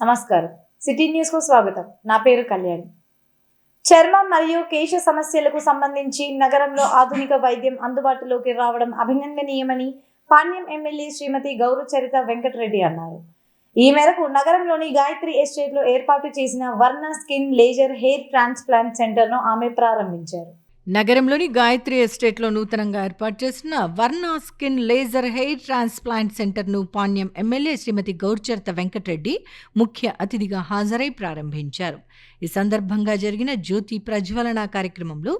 నమస్కారం. సిటీ న్యూస్‌కు స్వాగతం. నా పేరు కళ్యాణి. చర్మం మరియు కేశ సమస్యలకు సంబంధించి నగరంలో ఆధునిక వైద్యం అందుబాటులోకి రావడం అభినందనీయమని పాణ్యం ఎమ్మెల్యే శ్రీమతి గౌరచరిత వెంకటరెడ్డి అన్నారు. ఈ మేరకు నగరంలోని గాయత్రి ఎస్టేట్లో ఏర్పాటు చేసిన వర్ణ స్కిన్ లేజర్ హెయిర్ ట్రాన్స్‌ప్లాంట్ సెంటర్‌ను ఆమె ప్రారంభించారు. నగరంలోని గాయత్రి ఎస్టేట్లో నూతనంగా ఏర్పాటు చేసిన వర్ణ స్కిన్ లేజర్ హెయిర్ ట్రాన్స్ప్లాంట్ సెంటర్ను పాణ్యం ఎమ్మెల్యే శ్రీమతి గౌరచరిత వెంకటరెడ్డి ముఖ్య అతిథిగా హాజరై ప్రారంభించారు. ఈ సందర్భంగా జరిగిన జ్యోతి ప్రజ్వలన కార్యక్రమంలో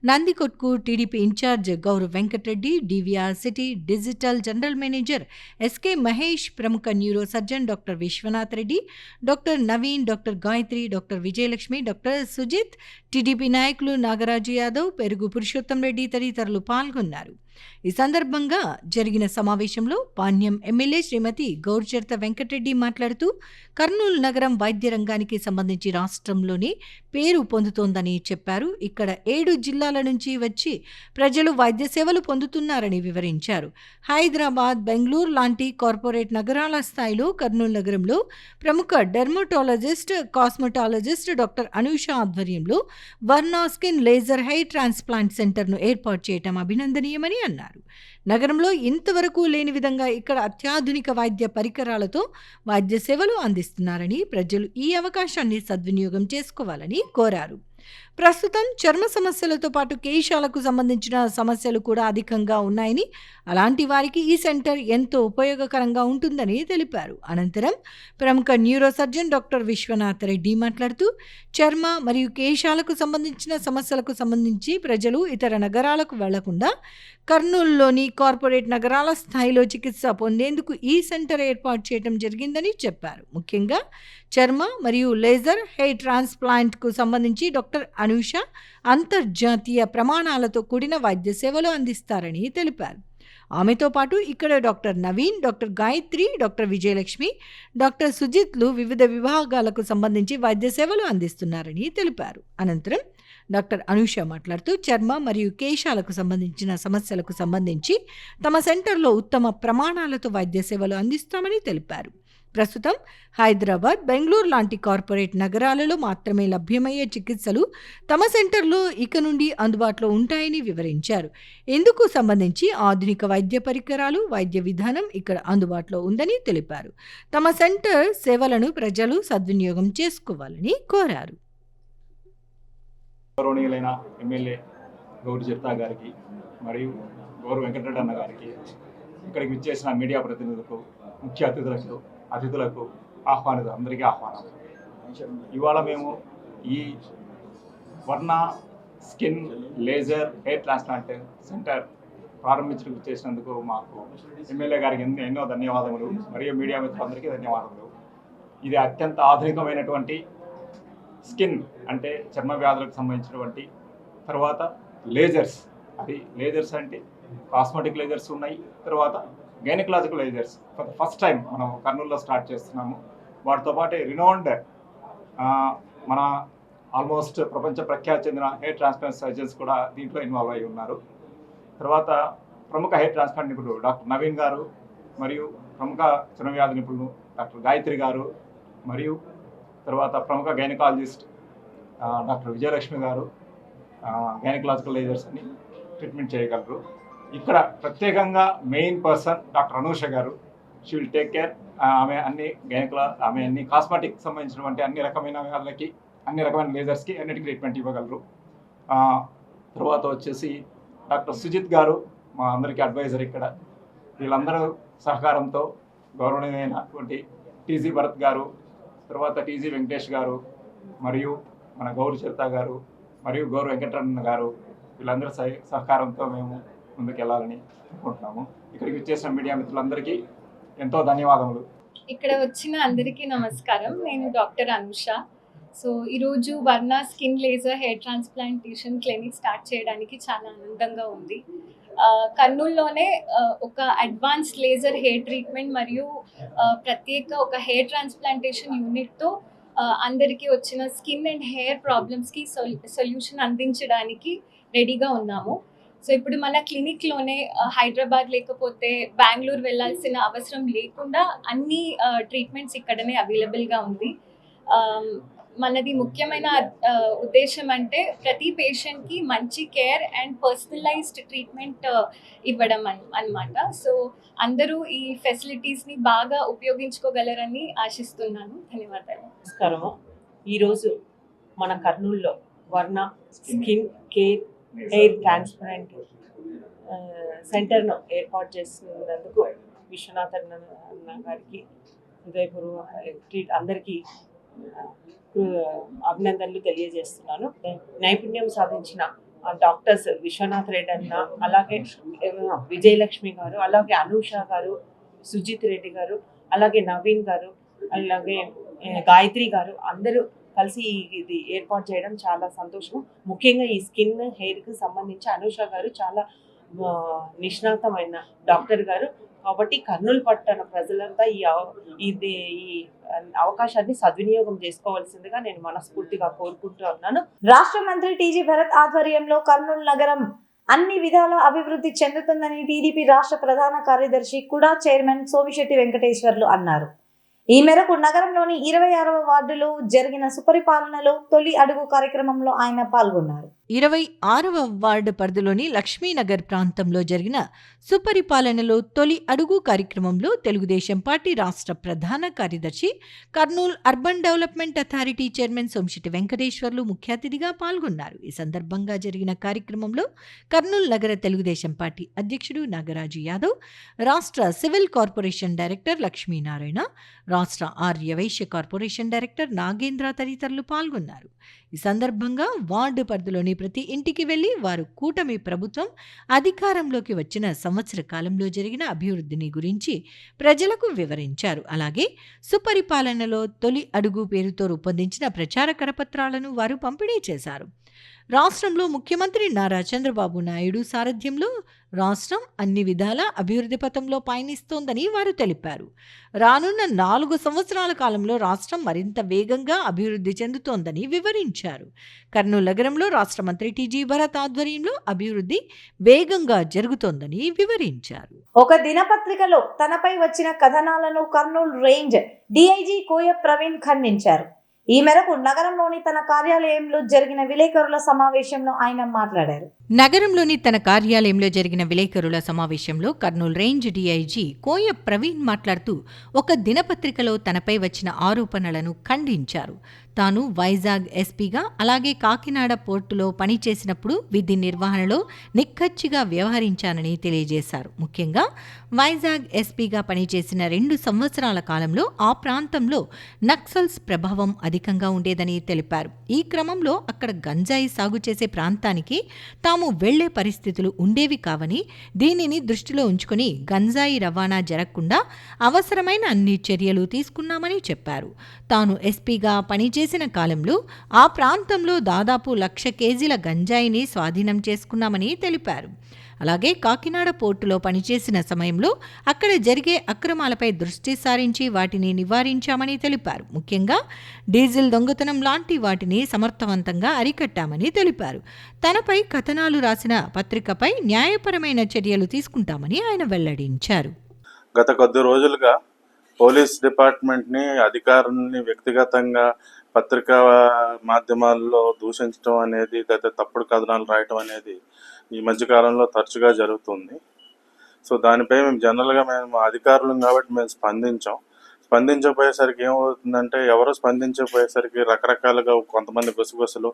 Nandikotkur TDP in-charge Gaurav Venkatareddy, DVR city digital general manager SK Mahesh, ప్రముఖ neuro surgeon doctor Vishwanath Reddy, doctor Naveen, doctor Gayathri, doctor Vijayalakshmi, doctor Sujith, TDP నాయకులు నాగరాజు యాదవ్, పెరుగు పురుషోత్తం రెడ్డి తదితరులు పాల్గొన్నారు. ఈ సందర్భంగా జరిగిన సమావేశంలో పాణ్యం ఎమ్మెల్యే శ్రీమతి గౌరచరిత వెంకటరెడ్డి మాట్లాడుతూ కర్నూలు నగరం వైద్య రంగానికి సంబంధించి రాష్ట్రంలోనే పేరు పొందుతోందని చెప్పారు. ఇక్కడ 7 జిల్లాల నుంచి వచ్చి ప్రజలు వైద్య సేవలు పొందుతున్నారని వివరించారు. హైదరాబాద్, బెంగళూరు లాంటి కార్పొరేట్ నగరాల స్థాయిలో కర్నూలు నగరంలో ప్రముఖ డెర్మటాలజిస్ట్, కాస్మెటాలజిస్ట్ డాక్టర్ అనూష ఆధ్వర్యంలో వర్ణ స్కిన్ లేజర్ హెయిర్ ట్రాన్స్ప్లాంట్ సెంటర్ను ఏర్పాటు చేయడం అభినందనీయమని అన్నారు. నగరంలో ఇంతవరకు లేని విధంగా ఇక్కడ అత్యాధునిక వైద్య పరికరాలతో వైద్య సేవలు అందిస్తున్నారని, ప్రజలు ఈ అవకాశాన్ని సద్వినియోగం చేసుకోవాలని కోరారు. ప్రస్తుతం చర్మ సమస్యలతో పాటు కేశాలకు సంబంధించిన సమస్యలు కూడా అధికంగా ఉన్నాయని, అలాంటి వారికి ఈ సెంటర్ ఎంతో ఉపయోగకరంగా ఉంటుందని తెలిపారు. అనంతరం ప్రముఖ neuro surgeon doctor Vishwanath Reddy మాట్లాడుతూ చర్మ మరియు కేశాలకు సంబంధించిన సమస్యలకు సంబంధించి ప్రజలు ఇతర నగరాలకు వెళ్లకుండా కర్నూలులోని కార్పొరేట్ నగరాల స్థాయిలో చికిత్స పొందేందుకు ఈ సెంటర్ ఏర్పాటు చేయడం జరిగిందని చెప్పారు. ముఖ్యంగా చర్మ మరియు లేజర్ హెయిర్ ట్రాన్స్ప్లాంట్కు సంబంధించి డాక్టర్ అనూష అంతర్జాతీయ ప్రమాణాలతో కూడిన వైద్య సేవలు అందిస్తారని తెలిపారు. ఆమెతో పాటు ఇక్కడ doctor Naveen, doctor Gayathri, doctor Vijayalakshmi, doctor సుజిత్లు వివిధ విభాగాలకు సంబంధించి వైద్య సేవలు అందిస్తున్నారని తెలిపారు. అనంతరం డాక్టర్ అనూష మాట్లాడుతూ చర్మ మరియు కేశాలకు సంబంధించిన సమస్యలకు సంబంధించి తమ సెంటర్లో ఉత్తమ ప్రమాణాలతో వైద్య సేవలు అందిస్తామని తెలిపారు. ప్రస్తుతం హైదరాబాద్, బెంగళూరు లాంటి కార్పొరేట్ నగరాలలో మాత్రమే లభ్యమయ్యే చికిత్సలు తమ సెంటర్లో ఇక నుండి అందుబాటులో ఉంటాయని వివరించారు. ఇందుకు సంబంధించి ఆధునిక వైద్య పరికరాలు, వైద్య విధానం ఇక్కడ అందుబాటులో ఉందని తెలిపారు. తమ సెంటర్ సేవలను ప్రజలు సద్వినియోగం చేసుకోవాలని కోరారు. గౌరవనీయులైన ఎమ్మెల్యే గౌరచరిత గారికి మరియు గౌరవ వెంకటరెడ్డి అన్న గారికి, ఇక్కడికి విచ్చేసిన మీడియా ప్రతినిధులకు, ముఖ్య అతిథులకు అందరికీ ఆహ్వానం. ఇవాళ మేము ఈ వర్ణ skin laser hair transplant centre ప్రారంభించడానికి చేసినందుకు మాకు ఎమ్మెల్యే గారికి ఎన్నో ధన్యవాదములు మరియు మీడియా మిత్రులందరికీ ధన్యవాదములు. ఇది అత్యంత ఆధునికమైనటువంటి స్కిన్ అంటే చర్మ వ్యాధులకు సంబంధించినటువంటి, తర్వాత లేజర్స్ అంటే కాస్మెటిక్ లేజర్స్ ఉన్నాయి, తర్వాత gynaecological lasers for the first time మనం కర్నూలులో స్టార్ట్ చేస్తున్నాము. వాటితో పాటు రినౌండ్ మన ఆల్మోస్ట్ ప్రపంచ ప్రఖ్యాతి చెందిన హెయిర్ ట్రాన్స్ప్లాంట్ సర్జన్స్ కూడా దీంట్లో ఇన్వాల్వ్ అయి ఉన్నారు. తర్వాత ప్రముఖ హెయిర్ ట్రాన్స్ప్లాంట్ నిపుణుడు డాక్టర్ నవీన్ గారు, మరియు ప్రముఖ చర్మ వ్యాధి నిపుణులు డాక్టర్ గాయత్రి గారు, మరియు తర్వాత ప్రముఖ గైనకాలజిస్ట్ డాక్టర్ విజయలక్ష్మి గారు గైనకలాజికల్ లేజర్స్ అని ట్రీట్మెంట్ చేయగలరు. ఇక్కడ ప్రత్యేకంగా మెయిన్ పర్సన్ డాక్టర్ అనూష గారు, షీ విల్ టేక్ కేర్. ఆమె అన్ని కాస్మెటిక్ సంబంధించినటువంటి అన్ని రకమైన వ్యాధులకి, అన్ని రకమైన లేజర్స్కి అన్నిటికీ ట్రీట్మెంట్ ఇవ్వగలరు. తర్వాత వచ్చేసి డాక్టర్ సుజిత్ గారు మా అందరికీ అడ్వైజర్. ఇక్కడ వీళ్ళందరూ సహకారంతో గౌరవనీయమైనటువంటి టీజీ భరత్ గారు, తర్వాత టీజీ వెంకటేష్ గారు, మరియు మన గౌరచరిత గారు, మరియు గౌరవ వెంకటరమణ గారు, వీళ్ళందరూ సహకారంతో మేము ముందుకెళ్ళాలని అనుకుంటున్నాము. ఇక్కడికి వచ్చేసిన మీడియా మిత్రులందరికీ ఎంతో ధన్యవాదములు. ఇక్కడ వచ్చిన అందరికీ నమస్కారం. నేను డాక్టర్ అనూష. సో ఈరోజు వర్ణ skin laser hair transplantation clinic start చేయడానికి చాలా ఆనందంగా ఉంది. కర్నూలులోనే ఒక అడ్వాన్స్డ్ లేజర్ హెయిర్ ట్రీట్మెంట్ మరియు ప్రత్యేక ఒక హెయిర్ ట్రాన్స్ప్లాంటేషన్ యూనిట్తో అందరికీ వచ్చిన స్కిన్ అండ్ హెయిర్ ప్రాబ్లమ్స్కి సొల్యూషన్ అందించడానికి రెడీగా ఉన్నాము. సో ఇప్పుడు మన క్లినిక్లోనే హైదరాబాద్ లేకపోతే బెంగళూరు వెళ్ళాల్సిన అవసరం లేకుండా అన్ని ట్రీట్మెంట్స్ ఇక్కడనే అవైలబుల్గా ఉంది. మనది ముఖ్యమైన ఉద్దేశం అంటే ప్రతి పేషెంట్కి మంచి కేర్ అండ్ పర్సనలైజ్డ్ ట్రీట్మెంట్ ఇవ్వడం అన్నమాట. సో అందరూ ఈ ఫెసిలిటీస్ని బాగా ఉపయోగించుకోగలరని ఆశిస్తున్నాను. ధన్యవాదాలు. నమస్కారము. ఈరోజు మన కర్నూలులో వర్ణ స్కిన్ కేర్ హెయిర్ ట్రాన్స్ప్లాంట్ సెంటర్ను ఏర్పాటు చేసినందుకు విశ్వనాథ్ అన్న గారికి హృదయపూర్వక అందరికీ అభినందనలు తెలియజేస్తున్నాను. నైపుణ్యం సాధించిన డాక్టర్స్ విశ్వనాథ్ రెడ్డి అన్న, అలాగే విజయలక్ష్మి గారు, అలాగే అనూష గారు, సుజిత్ రెడ్డి గారు, అలాగే నవీన్ గారు, అలాగే గాయత్రి గారు అందరూ కలిసి ఇది ఏర్పాటు చేయడం చాలా సంతోషం. ముఖ్యంగా ఈ స్కిన్ హెయిర్కి సంబంధించి అనూష గారు చాలా నిష్ణాతమైన డాక్టర్ గారు. కాబట్టి కర్నూలు పట్టణ ప్రజలంతా ఈ అవకాశాన్ని సద్వినియోగం చేసుకోవాల్సిందిగా నేను మనస్ఫూర్తిగా కోరుకుంటూ ఉన్నాను. రాష్ట్ర మంత్రి టీజీ భరత్ ఆధ్వర్యంలో కర్నూలు నగరం అన్ని విధాల అభివృద్ధి చెందుతుందని టీడీపీ రాష్ట్ర ప్రధాన కార్యదర్శి కుడా చైర్మన్ సోమిశెట్టి వెంకటేశ్వర్లు అన్నారు. ఈ మేరకు నగరంలోని 26వ వార్డులో జరిగిన సుపరిపాలనలో తొలి అడుగు కార్యక్రమంలో ఆయన పాల్గొన్నారు. 26వ వార్డు పరిధిలోని లక్ష్మీనగర్ ప్రాంతంలో జరిగిన సుపరిపాలనలో తొలి అడుగు కార్యక్రమంలో తెలుగుదేశం పార్టీ రాష్ట్ర ప్రధాన కార్యదర్శి Kurnool urban development authority chairman Somisetti Venkateswarlu ముఖ్య అతిథిగా పాల్గొన్నారు. ఈ సందర్భంగా జరిగిన కార్యక్రమంలో కర్నూలు నగర తెలుగుదేశం పార్టీ అధ్యక్షుడు నాగరాజు యాదవ్, రాష్ట్ర సివిల్ కార్పొరేషన్ డైరెక్టర్ లక్ష్మీనారాయణ, రాష్ట్ర ఆర్య వైశ్య కార్పొరేషన్ డైరెక్టర్ నాగేంద్ర తదితరులు పాల్గొన్నారు. ఈ సందర్భంగా వార్డు పరిధిలోని ప్రతి ఇంటికి వెళ్లి వారు కూటమి ప్రభుత్వం అధికారంలోకి వచ్చిన సంవత్సర కాలంలో జరిగిన అభివృద్ధిని గురించి ప్రజలకు వివరించారు. అలాగే సుపరిపాలనలో తొలి అడుగు పేరుతో రూపొందించిన ప్రచార కరపత్రాలను వారు పంపిణీ చేశారు. రాష్ట్రంలో ముఖ్యమంత్రి నారా చంద్రబాబు నాయుడు సారథ్యంలో రాష్ట్రం అన్ని విధాల అభివృద్ధి పథంలో పయనిస్తోందని వారు తెలిపారు. రానున్న 4 సంవత్సరాల కాలంలో రాష్ట్రం మరింత వేగంగా అభివృద్ధి చెందుతోందని వివరించారు. కర్నూలు నగరంలో రాష్ట్ర మంత్రి టీజీ భరత్ ఆధ్వర్యంలో అభివృద్ధి వేగంగా జరుగుతోందని వివరించారు. ఒక దినపత్రికలో తనపై వచ్చిన కథనాలను కర్నూలు రేంజ్ డీఐజీ కోయ ప్రవీణ్ ఖండించారు. ఈ మేరకు నగరంలోని తన కార్యాలయంలో జరిగిన విలేకరుల సమావేశంలో ఆయన మాట్లాడారు. నగరంలోని తన కార్యాలయంలో జరిగిన విలేకరుల సమావేశంలో కర్నూలు రేంజ్ డీఐజీ కోయ ప్రవీణ్ మాట్లాడుతూ ఒక దినపత్రికలో తనపై వచ్చిన ఆరోపణలను ఖండించారు. తాను వైజాగ్ ఎస్పీగా అలాగే కాకినాడ పోర్టులో పనిచేసినప్పుడు విధి నిర్వహణలో నిక్కచ్చిగా వ్యవహరించానని తెలియజేశారు. ముఖ్యంగా వైజాగ్ ఎస్పీగా పనిచేసిన 2 సంవత్సరాల కాలంలో ఆ ప్రాంతంలో నక్సల్స్ ప్రభావం అధికంగా ఉండేదని తెలిపారు. ఈ క్రమంలో అక్కడ గంజాయి సాగు చేసే ప్రాంతానికి తాము వెళ్లే పరిస్థితులు ఉండేవి కావని, దీనిని దృష్టిలో ఉంచుకుని గంజాయి రవాణా జరగకుండా అవసరమైన అన్ని చర్యలు తీసుకున్నామని చెప్పారు. తాను ఎస్పీగా పనిచేసిన కాలంలో ఆ ప్రాంతంలో దాదాపు 1,00,000 కేజీల గంజాయిని స్వాధీనం చేసుకున్నామని తెలిపారు. అలాగే కాకినాడ పోర్టులో పనిచేసిన సమయంలో అక్కడ జరిగే అక్రమాలపై దృష్టి సారించి వాటిని నివారించామని తెలిపారు. ముఖ్యంగా డీజిల్ దొంగతనం లాంటి వాటిని సమర్థవంతంగా అరికట్టామని తెలిపారు. తనపై కథనాలు రాసిన పత్రికపై న్యాయపరమైన చర్యలు తీసుకుంటామని ఆయన వెల్లడించారు. గత కొద్ది రోజులుగా పోలీస్ డిపార్ట్మెంట్ని, అధికారుల్ని వ్యక్తిగతంగా పత్రికా మాధ్యమాల్లో దూషించడం అనేది, తప్పుడు కథనాలు రాయటం అనేది ఈ మధ్యకాలంలో తరచుగా జరుగుతుంది. సో దానిపై మేము అధికారులం కాబట్టి మేము స్పందించకపోయేసరికి ఏమవుతుందంటే, ఎవరు స్పందించకపోయేసరికి రకరకాలుగా కొంతమంది గుసగుసలు,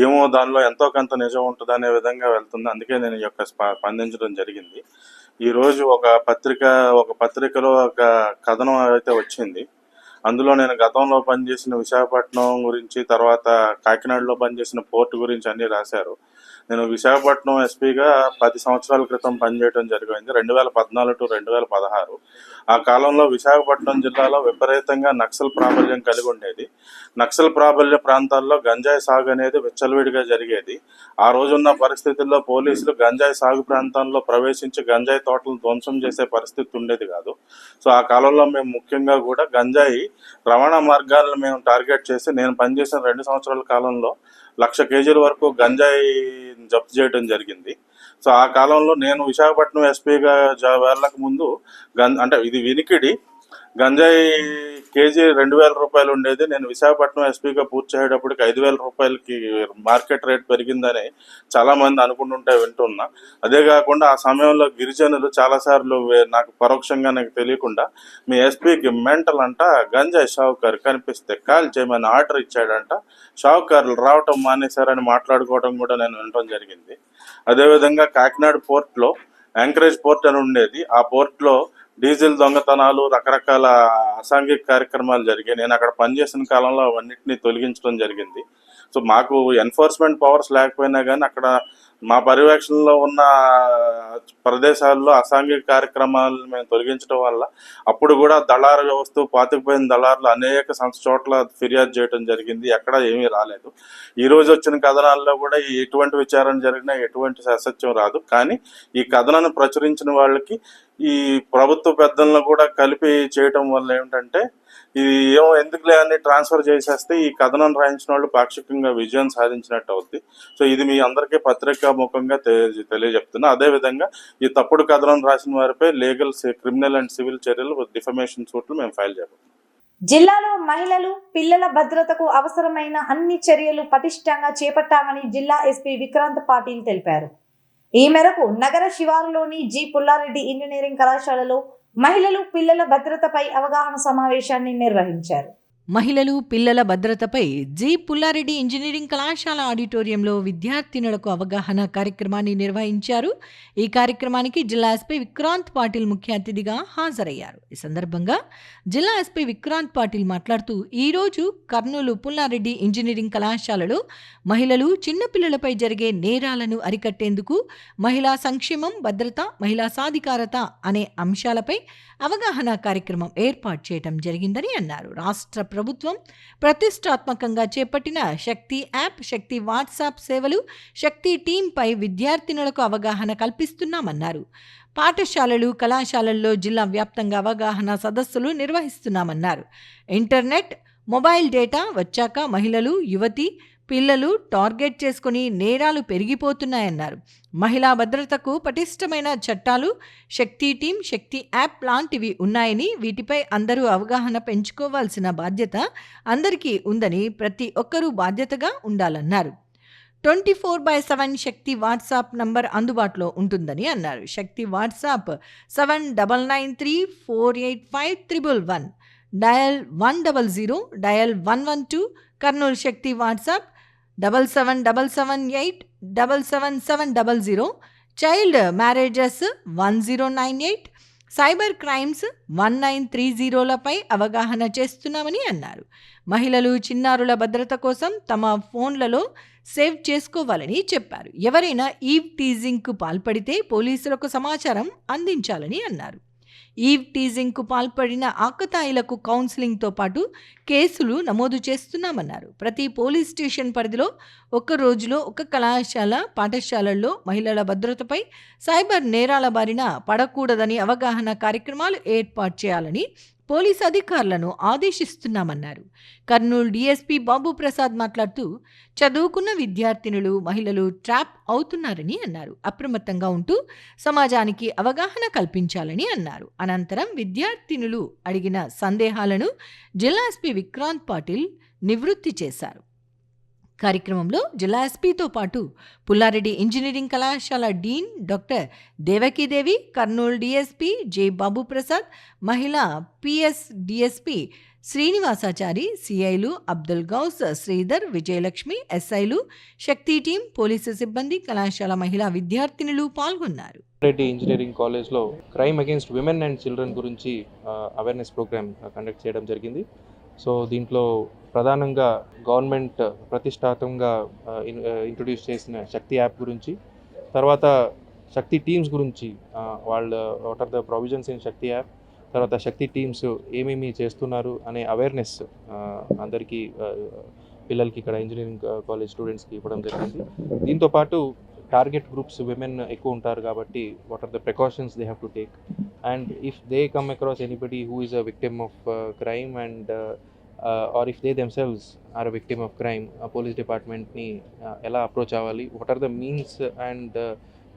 ఏమో దానిలో ఎంతో కొంత నిజం ఉంటుంది అనే విధంగా వెళ్తుంది. అందుకే నేను ఈ యొక్క స్పందించడం జరిగింది. ఈరోజు ఒక పత్రికలో ఒక కథనం అయితే వచ్చింది. అందులో నేను గతంలో పనిచేసిన విశాఖపట్నం గురించి, తర్వాత కాకినాడలో పనిచేసిన పోర్టు గురించి అన్నీ రాశారు. నేను విశాఖపట్నం ఎస్పీగా 10 సంవత్సరాల క్రితం పనిచేయడం జరిగింది, 2014 to 2016. ఆ కాలంలో విశాఖపట్నం జిల్లాలో విపరీతంగా నక్సల్ ప్రాబల్యం కలిగి ఉండేది. నక్సల్ ప్రాబల్య ప్రాంతాల్లో గంజాయి సాగు అనేది విచ్చలవిడిగా జరిగేది. ఆ రోజున్న పరిస్థితుల్లో పోలీసులు గంజాయి సాగు ప్రాంతాల్లో ప్రవేశించి గంజాయి తోటలను ధ్వంసం చేసే పరిస్థితి ఉండేది కాదు. సో ఆ కాలంలో మేము ముఖ్యంగా కూడా గంజాయి రవాణా మార్గాలను మేము టార్గెట్ చేసి, నేను పనిచేసిన 2 సంవత్సరాల కాలంలో 1,00,000 కేజీల వరకు గంజాయి జప్తు చేయడం జరిగింది. సో ఆ కాలంలో నేను విశాఖపట్నం ఎస్పీగా వెళ్ళక ముందు అంటే ఇది వినికిడి, గంజాయి కేజీ 2,000 రూపాయలు ఉండేది. నేను విశాఖపట్నం ఎస్పీగా పూర్తి చేసేటప్పటికి 5,000 రూపాయలకి మార్కెట్ రేట్ పెరిగిందని చాలామంది అనుకుంటుంటే వింటున్నా. అదే కాకుండా ఆ సమయంలో గిరిజనులు చాలాసార్లు నాకు పరోక్షంగా నాకు తెలియకుండా మీ ఎస్పీకి మెంటల్ అంట, గంజాయి షావుకారు కనిపిస్తే కాల్ చేయమని ఆర్డర్ ఇచ్చాడంట, షావుకారులు రావటం మానేశారని మాట్లాడుకోవడం కూడా నేను వినటం జరిగింది. అదేవిధంగా కాకినాడ పోర్ట్లో యాంకరేజ్ పోర్ట్ అని ఉండేది. ఆ పోర్ట్లో డీజిల్ దొంగతనాలు, రకరకాల అసాంఘిక కార్యక్రమాలు జరిగాయి. నేను అక్కడ పనిచేసిన కాలంలో అవన్నిటిని తొలగించడం జరిగింది. సో మాకు ఎన్ఫోర్స్మెంట్ పవర్స్ లేకపోయినా కానీ అక్కడ మా పర్యవేక్షణలో ఉన్న ప్రదేశాల్లో అసాంఘిక కార్యక్రమాలు మేము తొలగించడం వల్ల అప్పుడు కూడా దళారు వ్యవస్థ, పాతుకుపోయిన దళారులు అనేక చోట్ల ఫిర్యాదు చేయడం జరిగింది. ఎక్కడ ఏమీ రాలేదు. ఈ రోజు వచ్చిన కథనాల్లో కూడా ఎటువంటి విచారణ జరిగినా ఎటువంటి అసత్యం రాదు. కానీ ఈ కథనాన్ని ప్రచురించిన వాళ్ళకి ఈ ప్రభుత్వ పెద్దలను కూడా కలిపి చేయటం వల్ల ఏమిటంటే ఇది ఎందుకులే అని ట్రాన్స్ఫర్ చేసేస్తే ఈ కథనం రాయించిన వాళ్ళు పాక్షికంగా విజయం సాధించినట్టు అవుద్ది. సో ఇది మీ అందరికీ పత్రికా ముఖంగా తెలియజెప్తున్నా. అదేవిధంగా ఈ తప్పుడు కథనం రాసిన వారిపై లీగల్, క్రిమినల్ అండ్ సివిల్ చర్యలు, డిఫమేషన్ సూట్లు మేము ఫైల్ చేస్తాం. జిల్లాలో మహిళలు, పిల్లల భద్రతకు అవసరమైన అన్ని చర్యలు పటిష్టంగా చేపట్టామని జిల్లా ఎస్పీ విక్రాంత్ పాటిల్ తెలిపారు. ఈ మేరకు నగర శివారులోని జి పుల్లారెడ్డి ఇంజనీరింగ్ కళాశాలలో మహిళలు, పిల్లల భద్రతపై అవగాహన సమావేశాన్ని నిర్వహించారు. మహిళలు, పిల్లల భద్రతపై జి పుల్లారెడ్డి ఇంజనీరింగ్ కళాశాల ఆడిటోరియంలో విద్యార్థినులకు అవగాహన కార్యక్రమాన్ని నిర్వహించారు. ఈ కార్యక్రమానికి జిల్లా ఎస్పీ విక్రాంత్ పాటిల్ ముఖ్య అతిథిగా హాజరయ్యారు. ఈ సందర్భంగా జిల్లా ఎస్పీ విక్రాంత్ పాటిల్ మాట్లాడుతూ, ఈరోజు కర్నూలు పుల్లారెడ్డి ఇంజనీరింగ్ కళాశాలలో మహిళలు, చిన్నపిల్లలపై జరిగే నేరాలను అరికట్టేందుకు మహిళా సంక్షేమం, భద్రత, మహిళా సాధికారత అనే అంశాలపై అవగాహన కార్యక్రమం ఏర్పాటు చేయడం జరిగిందని అన్నారు. రాష్ట్ర ప్రభుత్వం ప్రతిష్టాత్మకంగా చేపట్టిన శక్తి యాప్, శక్తి వాట్సాప్ సేవలు, శక్తి టీంపై విద్యార్థినులకు అవగాహన కల్పిస్తున్నామన్నారు. పాఠశాలలు, కళాశాలల్లో జిల్లా వ్యాప్తంగా అవగాహన సదస్సులు నిర్వహిస్తున్నామన్నారు. ఇంటర్నెట్, మొబైల్ డేటా వచ్చాక మహిళలు, యువతి, పిల్లలు టార్గెట్ చేసుకుని నేరాలు పెరిగిపోతున్నాయన్నారు. మహిళా భద్రతకు పటిష్టమైన చట్టాలు, శక్తి టీం, శక్తి యాప్ లాంటివి ఉన్నాయని, వీటిపై అందరూ అవగాహన పెంచుకోవాల్సిన బాధ్యత అందరికీ ఉందని, ప్రతి ఒక్కరూ బాధ్యతగా ఉండాలన్నారు. 24/7 శక్తి వాట్సాప్ నంబర్ అందుబాటులో ఉంటుందని అన్నారు. Shakti WhatsApp 7993485111, dial 100, dial 112. Kurnool Shakti WhatsApp 7777877700, child marriages 1098, cyber crimes 1930లపై అవగాహన చేస్తున్నామని అన్నారు. మహిళలు, చిన్నారుల భద్రత కోసం తమ ఫోన్లలో సేవ్ చేసుకోవాలని చెప్పారు. ఎవరైనా ఈవ్ టీజింగ్కు పాల్పడితే పోలీసులకు సమాచారం అందించాలని అన్నారు. ఈవ్ టీజింగ్కు పాల్పడిన ఆకతాయిలకు కౌన్సిలింగ్తో పాటు కేసులు నమోదు చేస్తున్నామన్నారు. ప్రతి పోలీస్ స్టేషన్ పరిధిలో ఒక రోజులో ఒక కళాశాల, పాఠశాలల్లో మహిళల భద్రతపై సైబర్ నేరాల బారిన పడకూడదని అవగాహన కార్యక్రమాలు ఏర్పాటు చేయాలని పోలీస్ అధికారులను ఆదేశిస్తున్నామన్నారు. కర్నూలు డీఎస్పీ బాబు ప్రసాద్ మాట్లాడుతూ, చదువుకున్న విద్యార్థినులు, మహిళలు ట్రాప్ అవుతున్నారని అన్నారు. అప్రమత్తంగా ఉంటూ సమాజానికి అవగాహన కల్పించాలని అన్నారు. అనంతరం విద్యార్థినులు అడిగిన సందేహాలను జిల్లా ఎస్పీ విక్రాంత్ పాటిల్ నివృత్తి చేశారు. కార్యక్రమంలో జిల్లా ఎస్పీతో పాటు పుల్లారెడ్డి ఇంజనీరింగ్ కళాశాల dean doctor Devakidevi, Kurnool DSP J Babu Prasad, మహిళా పిఎస్ డిఎస్పీ శ్రీనివాసాచారి, సిఐలు అబ్దుల్ గౌస్, శ్రీధర్, విజయలక్ష్మి, ఎస్ఐలు, శక్తి టీం, పోలీసు సిబ్బంది, కళాశాల మహిళా విద్యార్థినులు పాల్గొన్నారు. రెడ్డి ఇంజనీరింగ్ కాలేజ్లో crime against women and children గురించి అవేర్నెస్ ప్రోగ్రామ్ కండక్ట్ చేయడం జరిగింది. సో దీంట్లో ప్రధానంగా గవర్నమెంట్ ప్రతిష్టాత్మకంగా ఇంట్రొడ్యూస్ చేసిన శక్తి యాప్ గురించి, తర్వాత శక్తి టీమ్స్ గురించి, వాళ్ళు what are the provisions in Shakti app, తర్వాత శక్తి టీమ్స్ ఏమేమి చేస్తున్నారు అనే అవేర్నెస్ అందరికీ, పిల్లలకి ఇక్కడ ఇంజనీరింగ్ కాలేజ్ స్టూడెంట్స్కి ఇవ్వడం జరిగింది. దీంతోపాటు టార్గెట్ గ్రూప్స్ విమెన్ ఎక్కువ ఉంటారు కాబట్టి what are the precautions they have to take, and if they come across anybody who is a victim of crime and or if they themselves are a victim of crime, police డిపార్ట్మెంట్ని ఎలా approach అవ్వాలి, what are the means and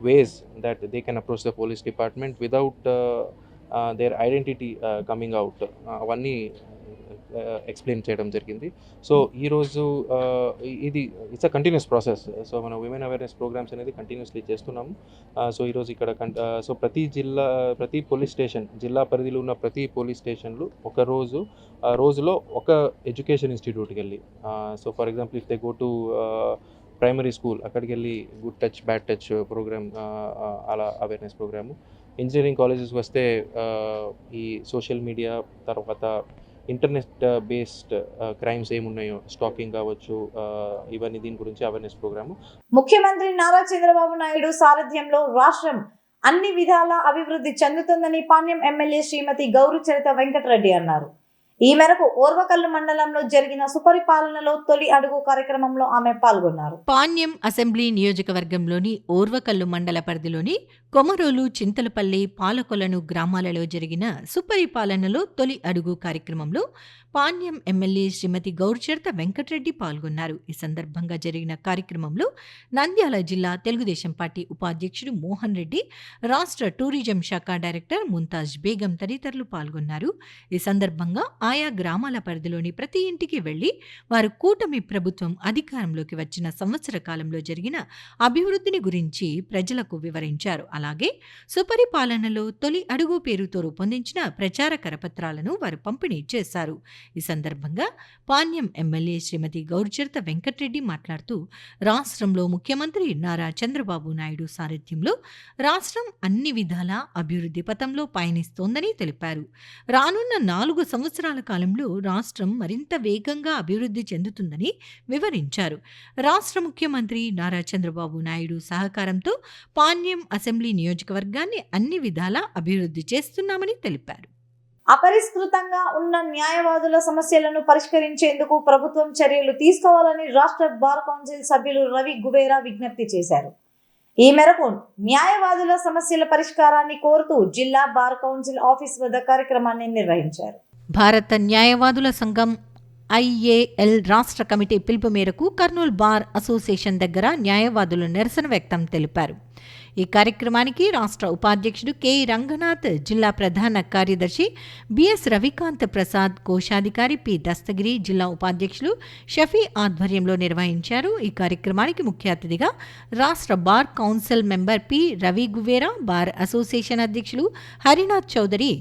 ways that they can approach the police department without their identity coming out. అవన్నీ explain చేయడం జరిగింది. So ఈరోజు ఇది it's a continuous process. So మన women awareness programmes అనేది కంటిన్యూస్లీ చేస్తున్నాము. సో ఈరోజు ఇక్కడ సో ప్రతి పోలీస్ స్టేషన్, జిల్లా పరిధిలో ఉన్న ప్రతి పోలీస్ స్టేషన్లు రోజులో ఒక ఎడ్యుకేషన్ ఇన్స్టిట్యూట్కి వెళ్ళి, so for example if they go to primary school, అక్కడికి వెళ్ళి good touch bad touch programme, అలా అవేర్నెస్ ప్రోగ్రాము. ఇంజనీరింగ్ కాలేజెస్ వస్తే ఈ సోషల్ మీడియా, తర్వాత ఇంటర్నెట్ బేస్డ్ క్రైమ్స్ ఏమున్నాయో, స్టాకింగ్ కావచ్చు, ఇవన్నీ దీని గురించి అవేర్నెస్ ప్రోగ్రాము. ముఖ్యమంత్రి నారా చంద్రబాబు నాయుడు సారథ్యంలో రాష్ట్రం అన్ని విధాల అభివృద్ధి చెందుతుందని పాణ్యం ఎమ్మెల్యే శ్రీమతి గౌరుచరిత వెంకటరెడ్డి అన్నారు. ఈ మేరకు ఓర్వకల్లు మండలంలో జరిగిన సుపరిపాలనలో తొలి అడుగు కార్యక్రమంలో ఆమె పాల్గొన్నారు. పాణ్యం అసెంబ్లీ నియోజకవర్గంలోని ఓర్వకల్లు మండల పరిధిలోని కొమరోలు, చింతలపల్లి, పాలకొలను గ్రామాలలో జరిగిన సుపరిపాలనలో తొలి అడుగు కార్యక్రమంలో పాణ్యం ఎమ్మెల్యే శ్రీమతి గౌరుచరిత వెంకటరెడ్డి పాల్గొన్నారు. ఈ సందర్భంగా జరిగిన కార్యక్రమంలో నంద్యాల జిల్లా తెలుగుదేశం పార్టీ ఉపాధ్యక్షుడు మోహన్ రెడ్డి, రాష్ట్ర టూరిజం శాఖ డైరెక్టర్ ముంతాజ్ బేగం తదితరులు పాల్గొన్నారు. ఈ సందర్భంగా ఆయా గ్రామాల పరిధిలోని ప్రతి ఇంటికి వెళ్లి వారు కూటమి ప్రభుత్వం అధికారంలోకి వచ్చిన సంవత్సర కాలంలో జరిగిన అభివృద్ధిని గురించి ప్రజలకు వివరించారు. అలాగే సుపరిపాలనలో తొలి అడుగు పేరుతో రూపొందించిన ప్రచార కరపత్రాలను వారు పంపిణీ చేశారు. ఈ సందర్భంగా పాణ్యం ఎమ్మెల్యే శ్రీమతి గౌరుచరిత వెంకటరెడ్డి మాట్లాడుతూ, రాష్ట్రంలో ముఖ్యమంత్రి నారా చంద్రబాబు నాయుడు సారథ్యంలో రాష్ట్రం అన్ని విధాల అభివృద్ధి పథంలో పయనిస్తోందని తెలిపారు. రానున్న 4 సంవత్సరాల కాలంలో రాష్ట్రం మరింత వేగంగా అభివృద్ధి చెందుతుందని వివరించారు. రాష్ట్ర ముఖ్యమంత్రి నారా చంద్రబాబు నాయుడు సహకారంతో పాణ్యం అసెంబ్లీ నియోజకవర్గాన్ని అన్ని విధాలా అభివృద్ధి చేస్తున్నామని తెలిపారు. అపరిష్కృతంగా ఉన్న న్యాయవాదుల సమస్యలను పరిష్కరించేందుకు ప్రభుత్వం చర్యలు తీసుకోవాలని రాష్ట్ర బార్ కౌన్సిల్ సభ్యులు రవి గువేరా విజ్ఞప్తి చేశారు. ఈ మేరకు న్యాయవాదుల సమస్యల పరిష్కారాన్ని కోరుతూ జిల్లా బార్ కౌన్సిల్ ఆఫీస్ వద్ద కార్యక్రమాన్ని నిర్వహించారు. భారత న్యాయవాదుల సంఘం IAL రాష్ట్ర కమిటీ పిలుపు మేరకు కర్నూలు బార్ అసోసియేషన్ దగ్గర న్యాయవాదులు నిరసన వ్యక్తం తెలిపారు. ఈ కార్యక్రమానికి రాష్ట్ర ఉపాధ్యక్షుడు కె రంగనాథ్, జిల్లా ప్రధాన కార్యదర్శి బిఎస్ రవికాంత్ ప్రసాద్, కోశాధికారి పి దస్తగిరి, జిల్లా ఉపాధ్యక్షులు షఫీ ఆధ్వర్యంలో నిర్వహించారు. ఈ కార్యక్రమానికి ముఖ్య అతిథిగా రాష్ట్ర bar council member P Ravi Guevara, bar association అధ్యక్షులు హరినాథ్ చౌదరి,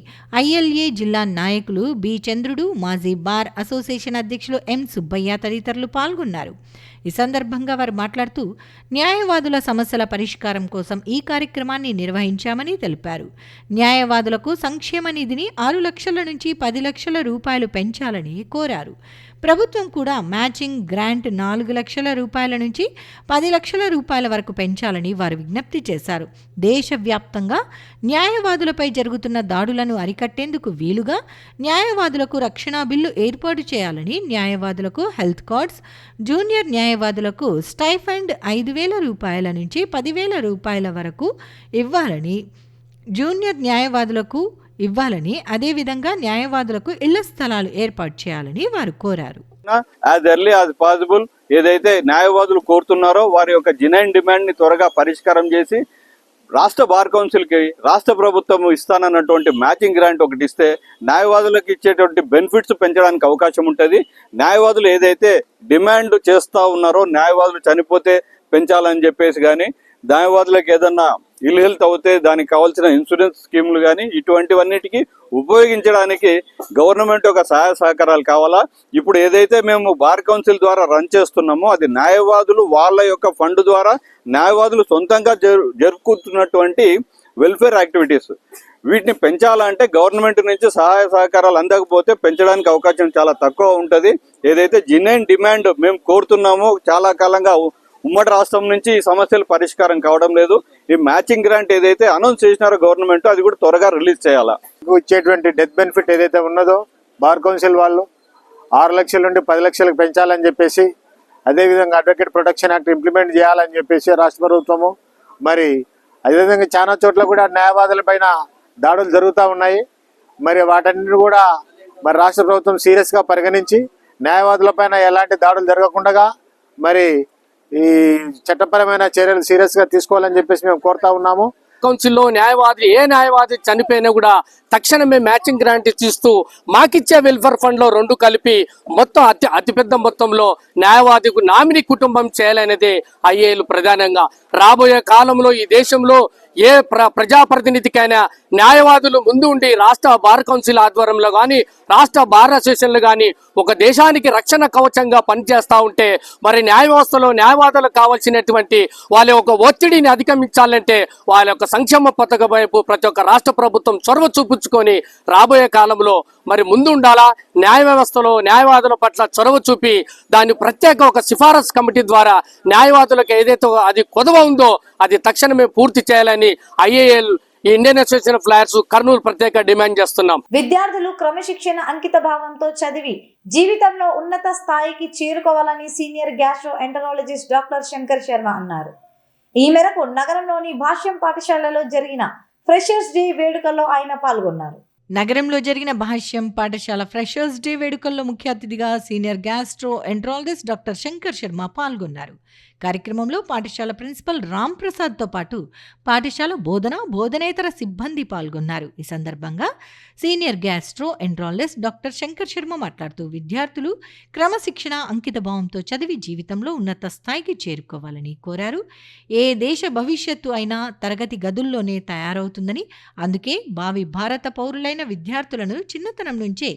ILA జిల్లా నాయకులు బి చంద్రుడు, మాజీ బార్ అసోసియేషన్ అధ్యక్షులు ఎం సుబ్బయ్య తదితరులు పాల్గొన్నారు. ఈ సందర్భంగా వారు మాట్లాడుతూ, న్యాయవాదుల సమస్యల పరిష్కారం కోసం ఈ కార్యక్రమాన్ని నిర్వహించామని తెలిపారు. న్యాయవాదులకు సంక్షేమ నిధిని 6 లక్షల నుంచి 10 లక్షల రూపాయలు పెంచాలని కోరారు. ప్రభుత్వం కూడా మ్యాచింగ్ గ్రాంట్ 4 లక్షల రూపాయల నుంచి 10 లక్షల రూపాయల వరకు పెంచాలని వారు విజ్ఞప్తి చేశారు. దేశవ్యాప్తంగా న్యాయవాదులపై జరుగుతున్న దాడులను అరికట్టేందుకు వీలుగా న్యాయవాదులకు రక్షణ బిల్లు ఏర్పాటు చేయాలని, న్యాయవాదులకు హెల్త్ కార్డ్స్, జూనియర్ న్యాయవాదులకు స్టైఫండ్ 5,000 రూపాయల నుంచి 10,000 రూపాయల వరకు ఇవ్వాలని, జూనియర్ న్యాయవాదులకు ఇవ్వాలని, అదేవిధంగా న్యాయవాదులకు ఇళ్ల స్థలాలు ఏర్పాటు చేయాలని వారు కోరారు. యాజ్ ఎర్లీ యాజ్ పాసిబుల్ ఏదైతే న్యాయవాదులు కోరుతున్నారో వారి యొక్క జెన్యూన్ డిమాండ్ ని త్వరగా పరిష్కారం చేసి రాష్ట్ర బార్ కౌన్సిల్ కి రాష్ట్ర ప్రభుత్వం ఇస్తానన్నటువంటి మ్యాచింగ్ గ్రాంట్ ఒకటి ఇస్తే న్యాయవాదులకు ఇచ్చేటువంటి బెనిఫిట్స్ పెంచడానికి అవకాశం ఉంటుంది. న్యాయవాదులు ఏదైతే డిమాండ్ చేస్తూ ఉన్నారో న్యాయవాదులు చనిపోతే పెంచాలని చెప్పేసి కానీ, న్యాయవాదులకు ఏదన్నా ఇల్ హెల్త్ అవుతే దానికి కావాల్సిన ఇన్సూరెన్స్ స్కీములు కానీ ఇటువంటివన్నిటికీ ఉపయోగించడానికి గవర్నమెంట్ ఒక సహాయ సహకారాలు కావాలా. ఇప్పుడు ఏదైతే మేము బార్ కౌన్సిల్ ద్వారా రన్ చేస్తున్నామో అది న్యాయవాదులు వాళ్ళ యొక్క ఫండ్ ద్వారా న్యాయవాదులు సొంతంగా జరుపుకుంటున్నటువంటి వెల్ఫేర్ యాక్టివిటీస్, వీటిని పెంచాలంటే గవర్నమెంట్ నుంచి సహాయ సహకారాలు అందకపోతే పెంచడానికి అవకాశం చాలా తక్కువ ఉంటుంది. ఏదైతే జెన్యూన్ డిమాండ్ మేము కోరుతున్నామో చాలా కాలంగా ఉమ్మడి రాష్ట్రం నుంచి ఈ సమస్యలు పరిష్కారం కావడం లేదు. ఈ మ్యాచింగ్ గ్రాంట్ ఏదైతే అనౌన్స్ చేసినారో గవర్నమెంట్ అది కూడా త్వరగా రిలీజ్ చేయాలా. ఇచ్చేటువంటి డెత్ బెనిఫిట్ ఏదైతే ఉన్నదో బార్ కౌన్సిల్ వాళ్ళు 6 లక్షల నుండి 10 లక్షలకు పెంచాలని చెప్పేసి, అదేవిధంగా అడ్వకేట్ ప్రొటెక్షన్ యాక్ట్ ఇంప్లిమెంట్ చేయాలని చెప్పేసి రాష్ట్ర ప్రభుత్వము, మరి అదేవిధంగా చాలా చోట్ల కూడా న్యాయవాదుల పైన దాడులు జరుగుతూ ఉన్నాయి. మరి వాటన్నిటిని కూడా మరి రాష్ట్ర ప్రభుత్వం సీరియస్గా పరిగణించి న్యాయవాదుల పైన ఎలాంటి దాడులు జరగకుండా మరి ఈ చట్టపరమైన చర్యలు సీరియస్గా తీసుకోవాలని చెప్పేసి మేము కోరుతా ఉన్నాము. కౌన్సిల్లో ఏ న్యాయవాది చనిపోయినా కూడా తక్షణమే మ్యాచింగ్ గ్రాంట్ ఇస్తూ మాకిచ్చే వెల్ఫేర్ ఫండ్ లో 2 కలిపి మొత్తం అతిపెద్ద మొత్తంలో న్యాయవాదికు నామినీ కుటుంబం చేయాలనేదే ఐఏలు ప్రధానంగా. రాబోయే కాలంలో ఈ దేశంలో ఏ ప్రజాప్రతినిధికైనా న్యాయవాదులు ముందు ఉండి రాష్ట్ర బార్ కౌన్సిల్ ఆధ్వర్యంలో కానీ రాష్ట్ర బార్ అసోసియేషన్లు కానీ ఒక దేశానికి రక్షణ కవచంగా పనిచేస్తూ ఉంటే మరి న్యాయ వ్యవస్థలో న్యాయవాదులకు కావాల్సినటువంటి వాళ్ళ యొక్క ఒత్తిడిని అధిగమించాలంటే వాళ్ళ యొక్క సంక్షేమ పథకం వైపు ప్రతి ఒక్క రాష్ట్ర ప్రభుత్వం చొరవ చూపించుకొని రాబోయే కాలంలో మరి ముందు ఉండాలా. న్యాయ వ్యవస్థలో న్యాయవాదుల పట్ల చొరవ చూపి దాన్ని ప్రత్యేక ఒక సిఫారసు కమిటీ ద్వారా న్యాయవాదులకు ఏదైతే అది కొదవ ఉందో అది తక్షణమే పూర్తి చేయాలని IAL Indian association of lawyers Kurnool ప్రత్యేక డిమాండ్ చేస్తున్నాం. విద్యార్థులు క్రమశిక్షణ అంకిత భావంతో చదివి జీవితంలో ఉన్నత స్థాయికి చేరుకోవాలని senior gastro enterologist doctor Shankar Sharma అన్నారు. ఈ మేరకు నగరంలోని భాష్యం పాఠశాలలో జరిగిన ఫ్రెషర్స్ డే వేడుకల్లో ఆయన పాల్గొన్నారు. నగరంలో జరిగిన భాష్యం పాఠశాల ఫ్రెషర్స్ డే వేడుకల్లో ముఖ్య అతిథిగా senior gastroenterologist doctor Shankar Sharma పాల్గొన్నారు. కార్యక్రమంలో పాఠశాల ప్రిన్సిపల్ రామ్ ప్రసాద్తో పాటు పాఠశాల బోధనేతర సిబ్బంది పాల్గొన్నారు. ఈ సందర్భంగా senior gastroenterologist doctor Shankar Sharma మాట్లాడుతూ విద్యార్థులు క్రమశిక్షణ అంకిత భావంతో చదివి జీవితంలో ఉన్నత స్థాయికి చేరుకోవాలని కోరారు. ఏ దేశ భవిష్యత్తు అయినా తరగతి గదుల్లోనే తయారవుతుందని, అందుకే భావి భారత పౌరులైన విద్యార్థులను చిన్నతనం నుంచే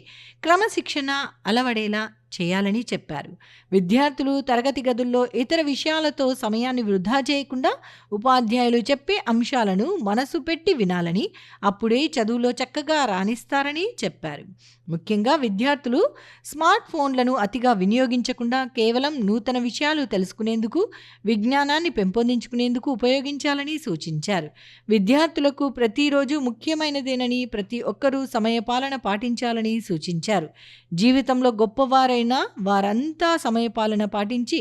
క్రమశిక్షణ అలవడేలా చేయాలని చెప్పారు. విద్యార్థులు తరగతి గదుల్లో ఇతర విషయాలతో సమయాన్ని వృధా చేయకుండా ఉపాధ్యాయులు చెప్పే అంశాలను మనసు పెట్టి వినాలని, అప్పుడే చదువులో చక్కగా రాణిస్తారని చెప్పారు. ముఖ్యంగా విద్యార్థులు స్మార్ట్ ఫోన్లను అతిగా వినియోగించకుండా కేవలం నూతన విషయాలు తెలుసుకునేందుకు, విజ్ఞానాన్ని పెంపొందించుకునేందుకు ఉపయోగించాలని సూచించారు. విద్యార్థులకు ప్రతిరోజు ముఖ్యమైనదేనని, ప్రతి ఒక్కరూ సమయపాలన పాటించాలని సూచించారు. జీవితంలో గొప్పవారైన వారంతా సమయపాలన పాటించి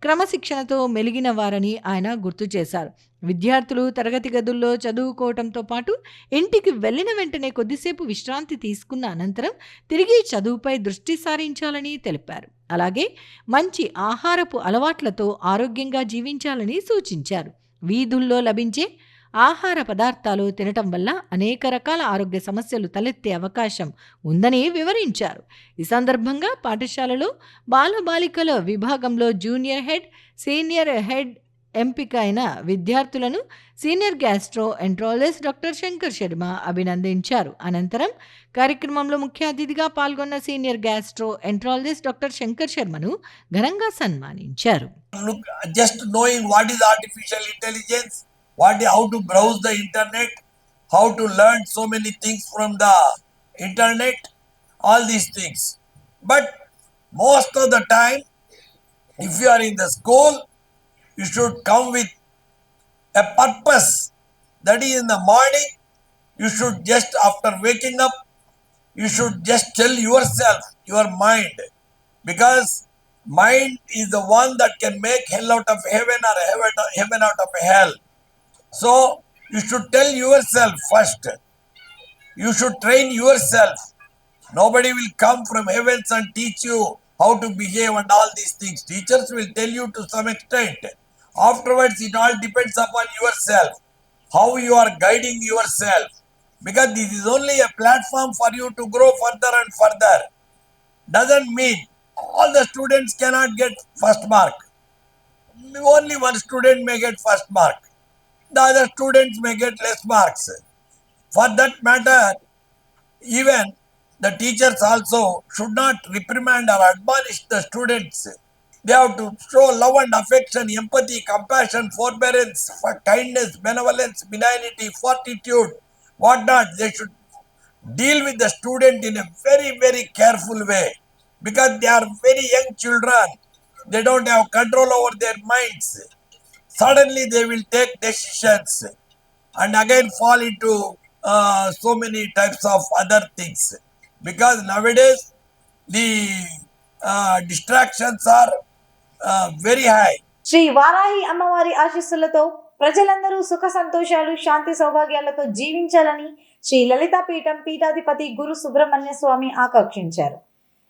క్రమశిక్షణతో మెలిగిన వారని ఆయన గుర్తు చేశారు. విద్యార్థులు తరగతి గదుల్లో చదువుకోవడంతో పాటు ఇంటికి వెళ్ళిన వెంటనే కొద్దిసేపు విశ్రాంతి తీసుకున్న అనంతరం తిరిగి చదువుపై దృష్టి సారించాలని తెలిపారు. అలాగే మంచి ఆహారపు అలవాట్లతో ఆరోగ్యంగా జీవించాలని సూచించారు. వీధుల్లో లభించే ఆహార పదార్థాలు తినటం వల్ల అనేక రకాల ఆరోగ్య సమస్యలు తలెత్తే అవకాశం ఉందని వివరించారు. ఈ సందర్భంగా పాఠశాలలో బాలబాలికల విభాగంలో జూనియర్ హెడ్, సీనియర్ హెడ్ ఎంపిక అయిన విద్యార్థులను senior gastroenterologist doctor Shankar Sharma అభినందించారు. అనంతరం కార్యక్రమంలో ముఖ్య అతిథిగా పాల్గొన్న senior gastroenterologist doctor Shankar శర్మను ఘనంగా సన్మానించారు. Just knowing what is artificial intelligence, how to browse the internet, how to learn so many things from the internet, all these things. But most of the time, if you are in the school, you should come with a purpose. That is, in the morning, you should just, after waking up, you should just tell yourself, your mind, because mind is the one that can make hell out of heaven or heaven out of hell. So you should tell yourself first. You should train yourself. Nobody will come from heavens and teach you how to behave and all these things. Teachers will tell you to some extent. Afterwards, it all depends upon yourself, how you are guiding yourself. Because this is only a platform for you to grow further and further. Doesn't mean all the students cannot get first mark. Only one student may get first mark. The other students may get less marks. For that matter, even the teachers also should not reprimand or admonish the students. They have to show love and affection, empathy, compassion, forbearance, kindness, benevolence, benignity, fortitude, whatnot. They should deal with the student in a very, very careful way, because they are very young children. They don't have control over their minds. Suddenly they will take decisions and again fall into so many types of other things, because nowadays the distractions are very high. Shri Varahi అమ్మవారి ఆశీస్సులతో ప్రజలందరూ సుఖ సంతోషాలు, శాంతి సౌభాగ్యాలతో జీవించాలని శ్రీ లలితా పీఠం పీఠాధిపతి గురు సుబ్రహ్మణ్య స్వామి ఆకాంక్షించారు.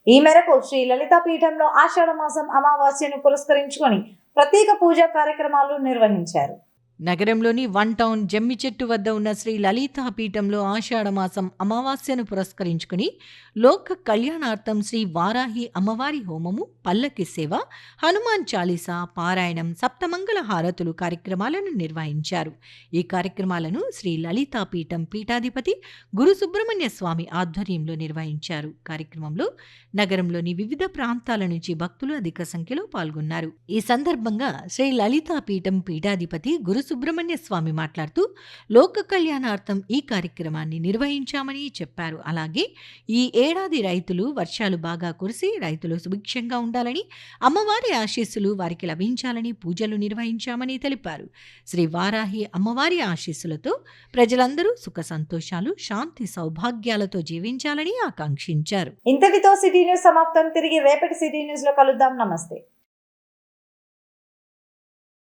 ఈ మేరకు శ్రీ లలితా పీఠంలో ఆషాఢ మాసం అమావాస్యను పురస్కరించుకొని ప్రత్యేక పూజా కార్యక్రమాలు నిర్వహించారు. నగరంలోని వన్ టౌన్ జమ్మి చెట్టు వద్ద ఉన్న శ్రీ లలితా పీఠంలో ఆషాఢమాసం అమావాస్యను పురస్కరించుకుని లోక కళ్యాణార్థం శ్రీ వారాహి అమ్మవారి హోమము, పల్లకి సేవ, హనుమాన్ చాలీసా పారాయణం, సప్తమంగళ హారతులు కార్యక్రమాలను నిర్వహించారు. ఈ కార్యక్రమాలను శ్రీ లలితా పీఠం పీఠాధిపతి గురు సుబ్రహ్మణ్య స్వామి ఆధ్వర్యంలో నిర్వహించారు. కార్యక్రమంలో నగరంలోని వివిధ ప్రాంతాల నుంచి భక్తులు అధిక సంఖ్యలో పాల్గొన్నారు. ఈ సందర్భంగా శ్రీ లలితా పీఠం పీఠాధిపతి గురు సుబ్రహ్మణ్య స్వామి మాట్లాడుతూ లోక కళ్యాణార్థం ఈ కార్యక్రమాన్ని నిర్వహించామని చెప్పారు. అలాగే ఈ ఏడాది రైతులు వర్షాలు బాగా కురిసి రైతులు సుభిక్షంగా ఉండాలని, అమ్మవారి ఆశీస్సులు వారికి లభించాలని పూజలు నిర్వహించామని తెలిపారు. శ్రీ వారాహి అమ్మవారి ఆశీస్సులతో ప్రజలందరూ సుఖ సంతోషాలు, శాంతి సౌభాగ్యాలతో జీవించాలని ఆకాంక్షించారు. ఇంతటితో సిటీ న్యూస్ సమాప్తం. తిరిగి రేపటి సిటీ న్యూస్ లో కలుద్దాం. నమస్తే.